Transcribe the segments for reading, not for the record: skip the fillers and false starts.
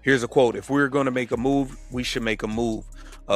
Here's a quote: "If we're going to make a move, we should make a move,"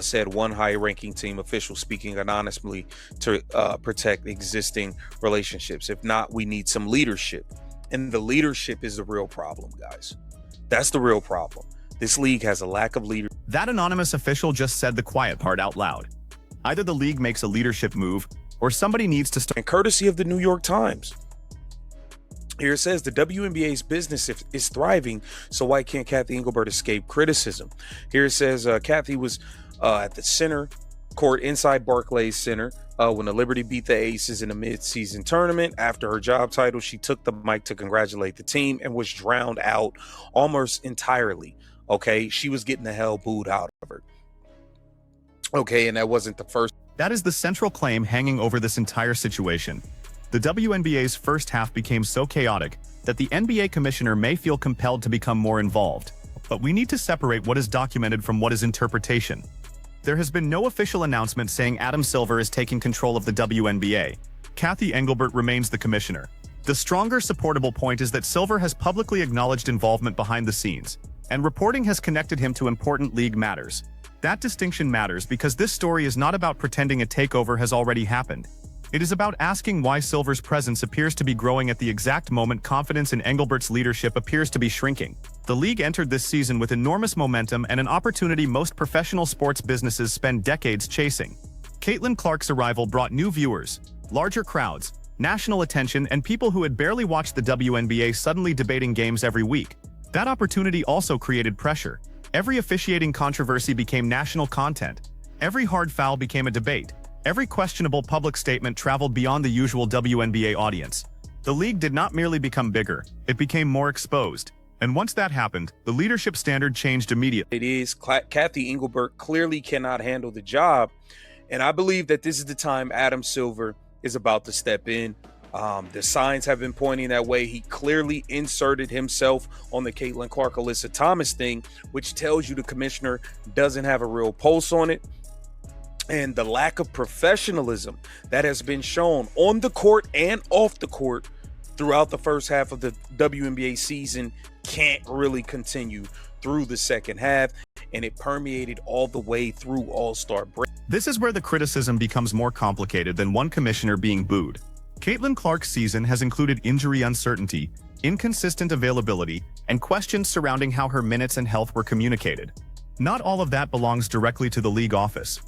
said one high-ranking team official, speaking anonymously to protect existing relationships. If not, we need some leadership. And the leadership is the real problem, guys. That's the real problem. This league has a lack of leadership. That anonymous official just said the quiet part out loud. Either the league makes a leadership move, or somebody needs to start. And courtesy of the New York Times. Here it says the WNBA's business is thriving, so why can't Kathy Engelbert escape criticism? Here it says Kathy was at the center court inside Barclays Center when the Liberty beat the Aces in a mid-season tournament. After her job title, she took the mic to congratulate the team and was drowned out almost entirely. Okay, she was getting the hell booed out of her. Okay, and that wasn't the first. That is the central claim hanging over this entire situation. The WNBA's first half became so chaotic that the NBA commissioner may feel compelled to become more involved. But we need to separate what is documented from what is interpretation. There has been no official announcement saying Adam Silver is taking control of the WNBA. Kathy Engelbert remains the commissioner. The stronger supportable point is that Silver has publicly acknowledged involvement behind the scenes, and reporting has connected him to important league matters. That distinction matters because this story is not about pretending a takeover has already happened. It is about asking why Silver's presence appears to be growing at the exact moment confidence in Engelbert's leadership appears to be shrinking. The league entered this season with enormous momentum and an opportunity most professional sports businesses spend decades chasing. Caitlin Clark's arrival brought new viewers, larger crowds, national attention, and people who had barely watched the WNBA suddenly debating games every week. That opportunity also created pressure. Every officiating controversy became national content. Every hard foul became a debate. Every questionable public statement traveled beyond the usual WNBA audience. The league did not merely become bigger, it became more exposed. And once that happened, the leadership standard changed immediately. It is Kathy Engelbert clearly cannot handle the job, and I believe that this is the time Adam Silver is about to step in. The signs have been pointing that way. He clearly inserted himself on the Caitlin Clark, Alyssa Thomas thing, which tells you the commissioner doesn't have a real pulse on it. And the lack of professionalism that has been shown on the court and off the court throughout the first half of the WNBA season can't really continue through the second half, and it permeated all the way through All-Star break. This is where the criticism becomes more complicated than one commissioner being booed. Caitlin Clark's season has included injury uncertainty, inconsistent availability, and questions surrounding how her minutes and health were communicated. Not all of that belongs directly to the league office.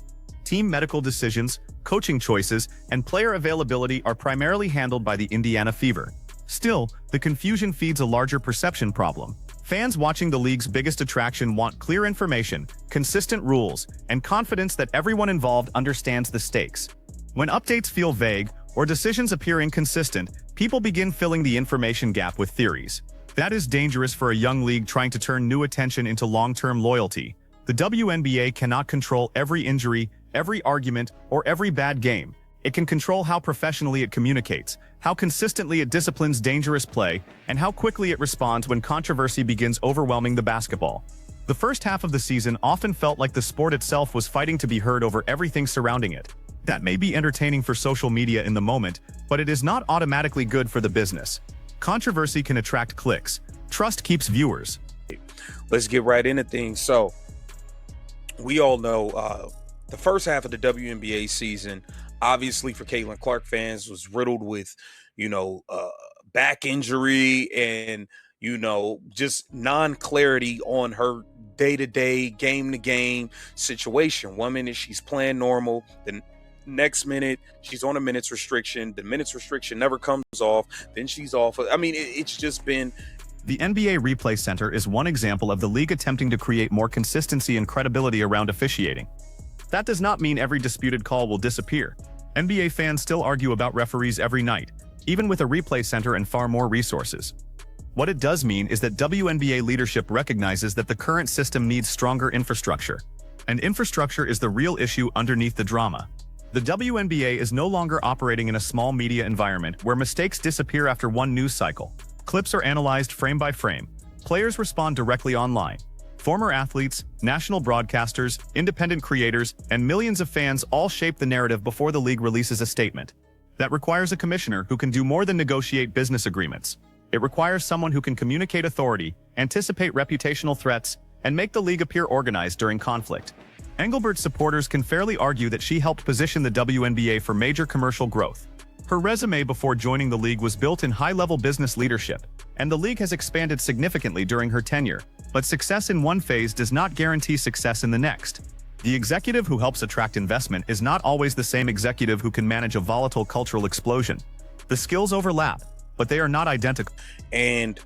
Team medical decisions, coaching choices, and player availability are primarily handled by the Indiana Fever. Still, the confusion feeds a larger perception problem. Fans watching the league's biggest attraction want clear information, consistent rules, and confidence that everyone involved understands the stakes. When updates feel vague or decisions appear inconsistent, people begin filling the information gap with theories. That is dangerous for a young league trying to turn new attention into long-term loyalty. The WNBA cannot control every injury, every argument, or every bad game. It can control how professionally it communicates, how consistently it disciplines dangerous play, and how quickly it responds when controversy begins overwhelming the basketball. The first half of the season often felt like the sport itself was fighting to be heard over everything surrounding it. That may be entertaining for social media in the moment, but it is not automatically good for the business. Controversy can attract clicks. Trust keeps viewers. Let's get right into things. So, we all know the first half of the WNBA season, obviously for Caitlin Clark fans, was riddled with, back injury and, just non-clarity on her day-to-day, game-to-game situation. One minute she's playing normal, the next minute she's on a minutes restriction. The minutes restriction never comes off. Then she's off. I mean, it's just been... The NBA Replay Center is one example of the league attempting to create more consistency and credibility around officiating. That does not mean every disputed call will disappear. NBA fans still argue about referees every night, even with a replay center and far more resources. What it does mean is that WNBA leadership recognizes that the current system needs stronger infrastructure. And infrastructure is the real issue underneath the drama. The WNBA is no longer operating in a small media environment where mistakes disappear after one news cycle. Clips are analyzed frame by frame. Players respond directly online. Former athletes, national broadcasters, independent creators, and millions of fans all shape the narrative before the league releases a statement. That requires a commissioner who can do more than negotiate business agreements. It requires someone who can communicate authority, anticipate reputational threats, and make the league appear organized during conflict. Engelbert's supporters can fairly argue that she helped position the WNBA for major commercial growth. Her resume before joining the league was built in high-level business leadership, and the league has expanded significantly during her tenure, but success in one phase does not guarantee success in the next. The executive who helps attract investment is not always the same executive who can manage a volatile cultural explosion. The skills overlap, but they are not identical. And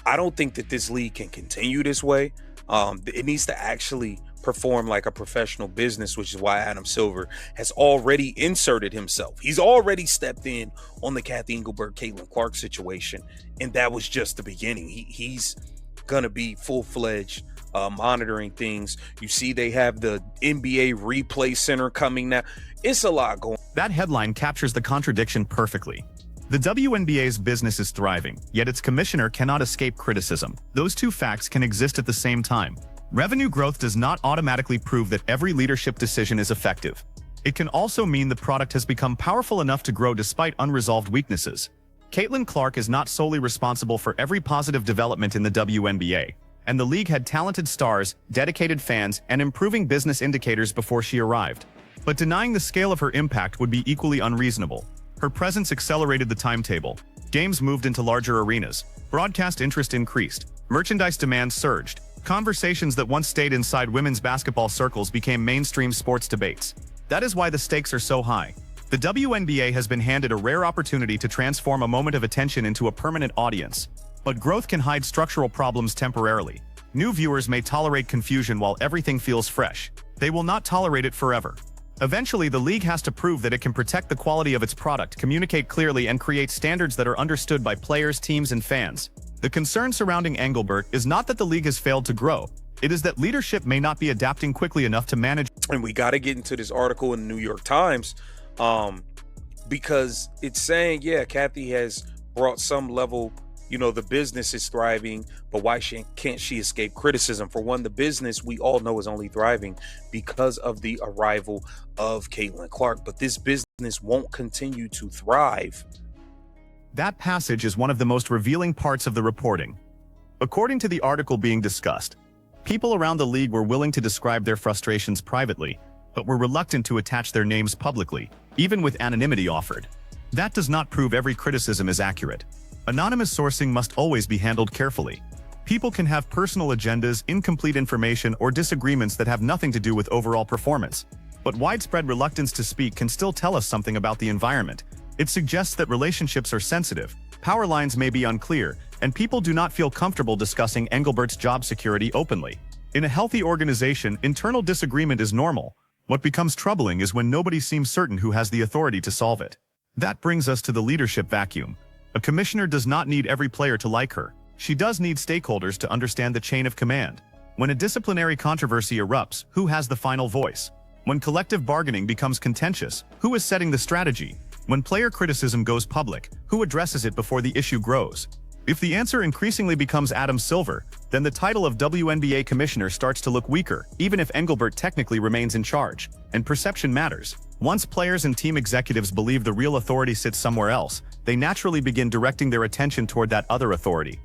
I don't think that this league can continue this way. It needs to actually perform like a professional business, which is why Adam Silver has already inserted himself. He's already stepped in on the Kathy Engelbert, Caitlin Clark situation, and that was just the beginning. He's gonna be full-fledged monitoring things. You see they have the NBA replay center coming now. It's a lot going on. That headline captures the contradiction perfectly. The WNBA's business is thriving, yet its commissioner cannot escape criticism. Those two facts can exist at the same time. Revenue growth does not automatically prove that every leadership decision is effective. It can also mean the product has become powerful enough to grow despite unresolved weaknesses. Caitlin Clark is not solely responsible for every positive development in the WNBA, and the league had talented stars, dedicated fans, and improving business indicators before she arrived. But denying the scale of her impact would be equally unreasonable. Her presence accelerated the timetable. Games moved into larger arenas. Broadcast interest increased. Merchandise demand surged. Conversations that once stayed inside women's basketball circles became mainstream sports debates. That is why the stakes are so high. The WNBA has been handed a rare opportunity to transform a moment of attention into a permanent audience. But growth can hide structural problems temporarily. New viewers may tolerate confusion while everything feels fresh. They will not tolerate it forever. Eventually, the league has to prove that it can protect the quality of its product, communicate clearly, and create standards that are understood by players, teams, and fans. The concern surrounding Engelbert is not that the league has failed to grow. It is that leadership may not be adapting quickly enough to manage. And we got to get into this article in the New York Times because it's saying, yeah, Kathy has brought some level, the business is thriving, but why can't she escape criticism? For one, the business we all know is only thriving because of the arrival of Caitlin Clark, but this business won't continue to thrive. That passage is one of the most revealing parts of the reporting. According to the article being discussed, people around the league were willing to describe their frustrations privately, but were reluctant to attach their names publicly, even with anonymity offered. That does not prove every criticism is accurate. Anonymous sourcing must always be handled carefully. People can have personal agendas, incomplete information, or disagreements that have nothing to do with overall performance. But widespread reluctance to speak can still tell us something about the environment. It suggests that relationships are sensitive, power lines may be unclear, and people do not feel comfortable discussing Engelbert's job security openly. In a healthy organization, internal disagreement is normal. What becomes troubling is when nobody seems certain who has the authority to solve it. That brings us to the leadership vacuum. A commissioner does not need every player to like her. She does need stakeholders to understand the chain of command. When a disciplinary controversy erupts, who has the final voice? When collective bargaining becomes contentious, who is setting the strategy? When player criticism goes public, who addresses it before the issue grows? If the answer increasingly becomes Adam Silver, then the title of WNBA commissioner starts to look weaker, even if Engelbert technically remains in charge. And perception matters. Once players and team executives believe the real authority sits somewhere else, they naturally begin directing their attention toward that other authority.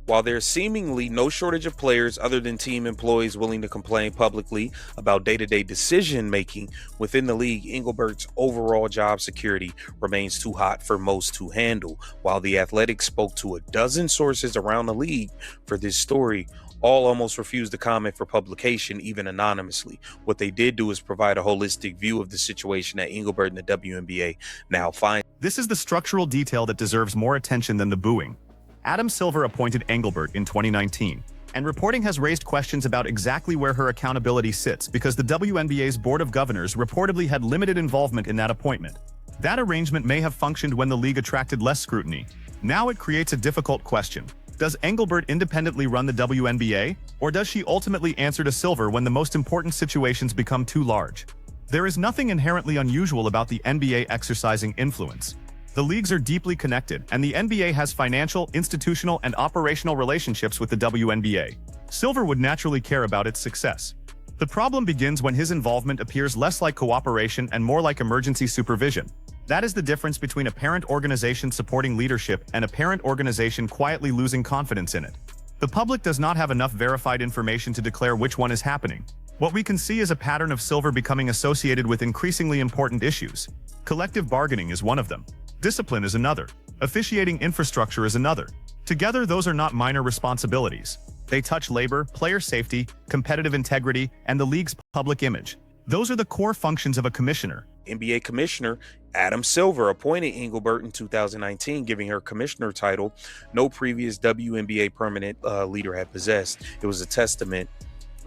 While there's seemingly no shortage of players other than team employees willing to complain publicly about day-to-day decision-making within the league, Engelbert's overall job security remains too hot for most to handle. While The Athletic spoke to a dozen sources around the league for this story, all almost refused to comment for publication, even anonymously. What they did do is provide a holistic view of the situation that Engelbert and the WNBA now find. This is the structural detail that deserves more attention than the booing. Adam Silver appointed Engelbert in 2019, and reporting has raised questions about exactly where her accountability sits because the WNBA's Board of Governors reportedly had limited involvement in that appointment. That arrangement may have functioned when the league attracted less scrutiny. Now it creates a difficult question. Does Engelbert independently run the WNBA, or does she ultimately answer to Silver when the most important situations become too large? There is nothing inherently unusual about the NBA exercising influence. The leagues are deeply connected, and the NBA has financial, institutional, and operational relationships with the WNBA. Silver would naturally care about its success. The problem begins when his involvement appears less like cooperation and more like emergency supervision. That is the difference between a parent organization supporting leadership and a parent organization quietly losing confidence in it. The public does not have enough verified information to declare which one is happening. What we can see is a pattern of silver becoming associated with increasingly important issues. Collective bargaining is one of them. Discipline is another. Officiating infrastructure is another. Together, those are not minor responsibilities. They touch labor, player safety, competitive integrity, and the league's public image. Those are the core functions of a commissioner. NBA Commissioner Adam Silver appointed Engelbert in 2019, giving her commissioner title no previous WNBA permanent leader had possessed. It was a testament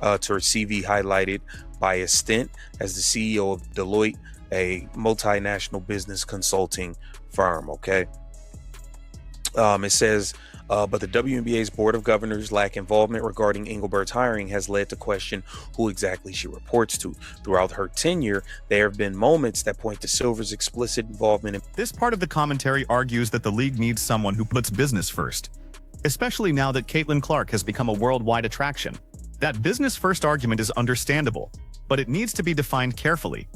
to her CV, highlighted by a stint as the CEO of Deloitte, a multinational business consulting firm. Okay. It says, but the WNBA's Board of Governors' lack involvement regarding Engelbert's hiring has led to question who exactly she reports to. Throughout her tenure, there have been moments that point to Silver's explicit involvement in. This part of the commentary argues that the league needs someone who puts business first, especially now that Caitlin Clark has become a worldwide attraction. That business-first argument is understandable, but it needs to be defined carefully.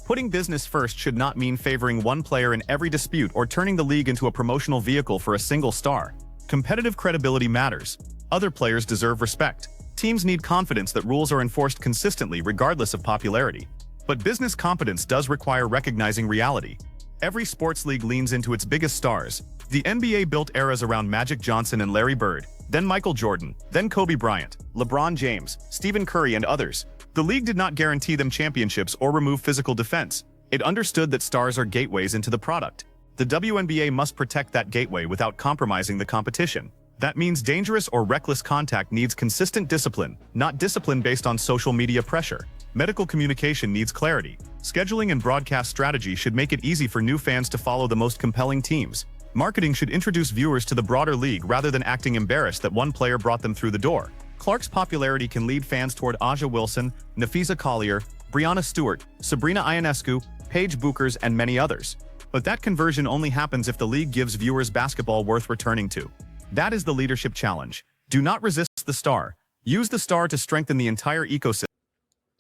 Putting business first should not mean favoring one player in every dispute or turning the league into a promotional vehicle for a single star. Competitive credibility matters. Other players deserve respect. Teams need confidence that rules are enforced consistently regardless of popularity. But business competence does require recognizing reality. Every sports league leans into its biggest stars. The NBA built eras around Magic Johnson and Larry Bird, then Michael Jordan, then Kobe Bryant, LeBron James, Stephen Curry, and others. The league did not guarantee them championships or remove physical defense. It understood that stars are gateways into the product. The WNBA must protect that gateway without compromising the competition. That means dangerous or reckless contact needs consistent discipline, not discipline based on social media pressure. Medical communication needs clarity. Scheduling and broadcast strategy should make it easy for new fans to follow the most compelling teams. Marketing should introduce viewers to the broader league rather than acting embarrassed that one player brought them through the door. Clark's popularity can lead fans toward Aja Wilson, Nafisa Collier, Brianna Stewart, Sabrina Ionescu, Paige Buchers, and many others. But that conversion only happens if the league gives viewers basketball worth returning to. That is the leadership challenge. Do not resist the star. Use the star to strengthen the entire ecosystem.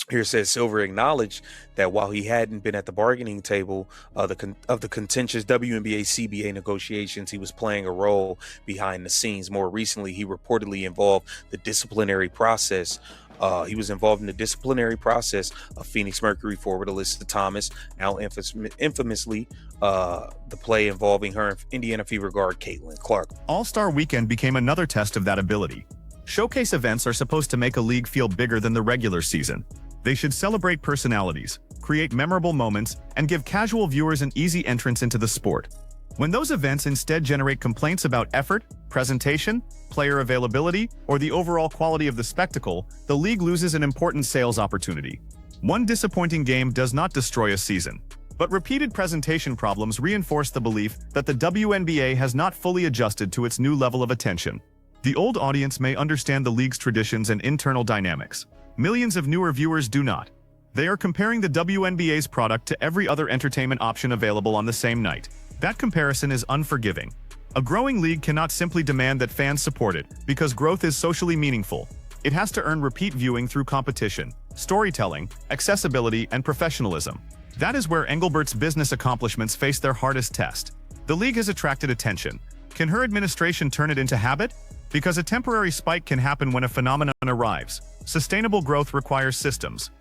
Here says Silver acknowledged that while he hadn't been at the bargaining table of the contentious WNBA CBA negotiations, he was playing a role behind the scenes. More recently, he reportedly involved the disciplinary process. He was involved in the disciplinary process of Phoenix Mercury forward Alyssa Thomas, now infamously the play involving her Indiana Fever guard Caitlin Clark. All-Star Weekend became another test of that ability. Showcase events are supposed to make a league feel bigger than the regular season. They should celebrate personalities, create memorable moments, and give casual viewers an easy entrance into the sport. When those events instead generate complaints about effort, presentation, player availability, or the overall quality of the spectacle, the league loses an important sales opportunity. One disappointing game does not destroy a season, but repeated presentation problems reinforce the belief that the WNBA has not fully adjusted to its new level of attention. The old audience may understand the league's traditions and internal dynamics. Millions of newer viewers do not. They are comparing the WNBA's product to every other entertainment option available on the same night. That comparison is unforgiving. A growing league cannot simply demand that fans support it, because growth is socially meaningful. It has to earn repeat viewing through competition, storytelling, accessibility, and professionalism. That is where Engelbert's business accomplishments face their hardest test. The league has attracted attention. Can her administration turn it into habit? Because a temporary spike can happen when a phenomenon arrives. Sustainable growth requires systems.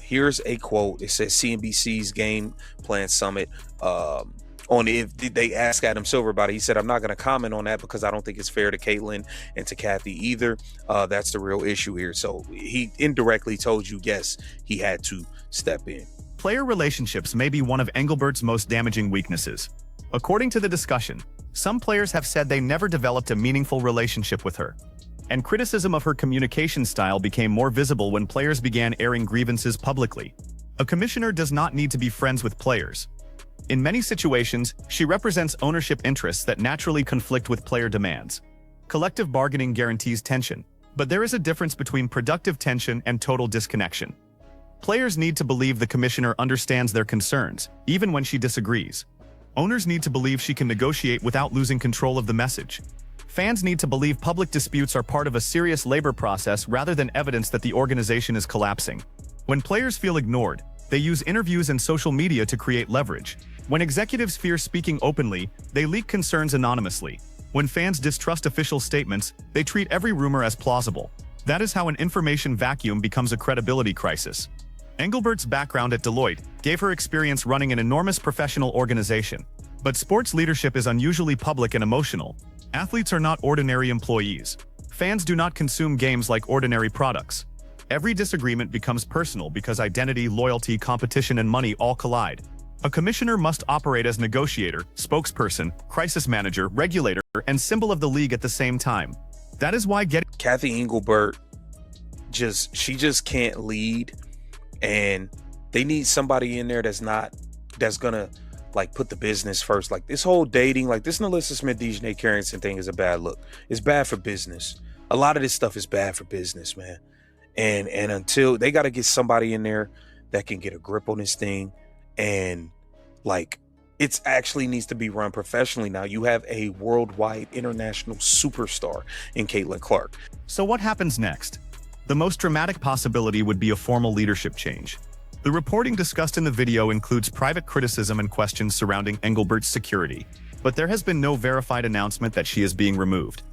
Here's a quote. It says CNBC's Game Plan Summit. On if they asked Adam Silver about it, he said, "I'm not going to comment on that because I don't think it's fair to Caitlin and to Kathy either. That's the real issue here." So he indirectly told you, yes, he had to step in. Player relationships may be one of Engelbert's most damaging weaknesses. According to the discussion, some players have said they never developed a meaningful relationship with her. And criticism of her communication style became more visible when players began airing grievances publicly. A commissioner does not need to be friends with players. In many situations, she represents ownership interests that naturally conflict with player demands. Collective bargaining guarantees tension, but there is a difference between productive tension and total disconnection. Players need to believe the commissioner understands their concerns, even when she disagrees. Owners need to believe she can negotiate without losing control of the message. Fans need to believe public disputes are part of a serious labor process rather than evidence that the organization is collapsing. When players feel ignored, they use interviews and social media to create leverage. When executives fear speaking openly, they leak concerns anonymously. When fans distrust official statements, they treat every rumor as plausible. That is how an information vacuum becomes a credibility crisis. Engelbert's background at Deloitte gave her experience running an enormous professional organization. But sports leadership is unusually public and emotional. Athletes are not ordinary employees. Fans do not consume games like ordinary products. Every disagreement becomes personal because identity, loyalty, competition, and money all collide. A commissioner must operate as negotiator, spokesperson, crisis manager, regulator, and symbol of the league at the same time. That is why Cathy Engelbert she just can't lead, and they need somebody in there that's gonna like put the business first. Like this whole dating, like this Nalissa Smith-Dejanay Carrington thing is a bad look. It's bad for business. A lot of this stuff is bad for business, man. And until they got to get somebody in there that can get a grip on this thing, and like it's actually needs to be run professionally now. You have a worldwide international superstar in Caitlin Clark. So what happens next? The most dramatic possibility would be a formal leadership change. The reporting discussed in the video includes private criticism and questions surrounding Engelbert's security, but there has been no verified announcement that she is being removed.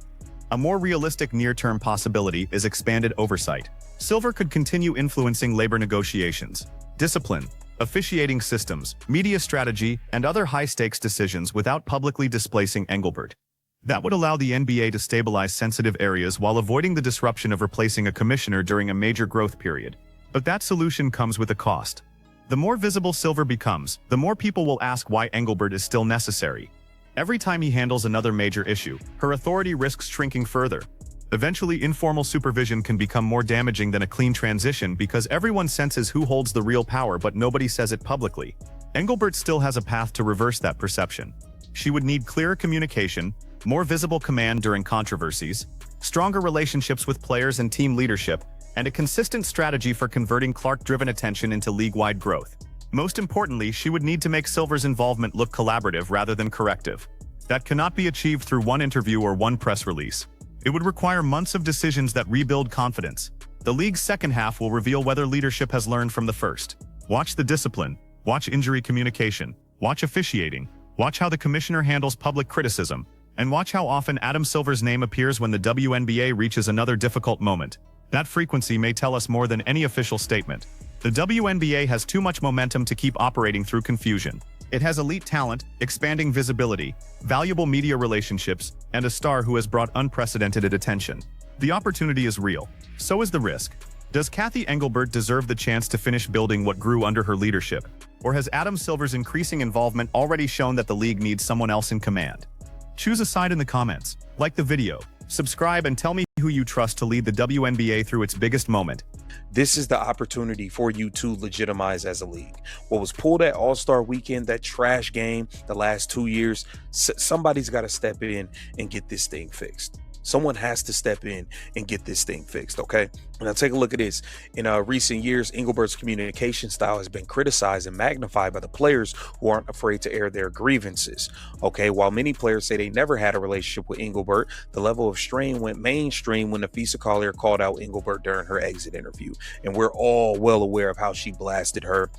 A more realistic near-term possibility is expanded oversight. Silver could continue influencing labor negotiations, discipline, officiating systems, media strategy, and other high-stakes decisions without publicly displacing Engelbert. That would allow the NBA to stabilize sensitive areas while avoiding the disruption of replacing a commissioner during a major growth period. But that solution comes with a cost. The more visible Silver becomes, the more people will ask why Engelbert is still necessary. Every time he handles another major issue, her authority risks shrinking further. Eventually, informal supervision can become more damaging than a clean transition because everyone senses who holds the real power but nobody says it publicly. Engelbert still has a path to reverse that perception. She would need clearer communication, more visible command during controversies, stronger relationships with players and team leadership, and a consistent strategy for converting Clark-driven attention into league-wide growth. Most importantly, she would need to make Silver's involvement look collaborative rather than corrective. That cannot be achieved through one interview or one press release. It would require months of decisions that rebuild confidence. The league's second half will reveal whether leadership has learned from the first. Watch the discipline, watch injury communication, watch officiating, watch how the commissioner handles public criticism, and watch how often Adam Silver's name appears when the WNBA reaches another difficult moment. That frequency may tell us more than any official statement. The WNBA has too much momentum to keep operating through confusion. It has elite talent, expanding visibility, valuable media relationships, and a star who has brought unprecedented attention. The opportunity is real. So is the risk. Does Cathy Engelbert deserve the chance to finish building what grew under her leadership? Or has Adam Silver's increasing involvement already shown that the league needs someone else in command? Choose a side in the comments, like the video, subscribe, and tell me who you trust to lead the WNBA through its biggest moment. This is the opportunity for you to legitimize as a league. What was pulled at All-Star Weekend, that trash game the last 2 years, somebody's got to step in and get this thing fixed. Someone has to step in and get this thing fixed, okay? Now take a look at this. In recent years, Engelbert's communication style has been criticized and magnified by the players who aren't afraid to air their grievances, okay? While many players say they never had a relationship with Engelbert, the level of strain went mainstream when Nafisa Collier called out Engelbert during her exit interview. And we're all well aware of how she blasted her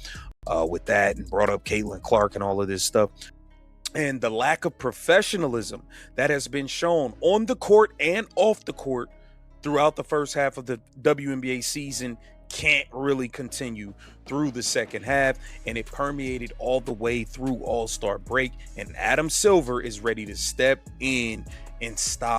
with that and brought up Caitlin Clark and all of this stuff. And the lack of professionalism that has been shown on the court and off the court throughout the first half of the WNBA season can't really continue through the second half, and it permeated all the way through All-Star break. And Adam Silver is ready to step in and stop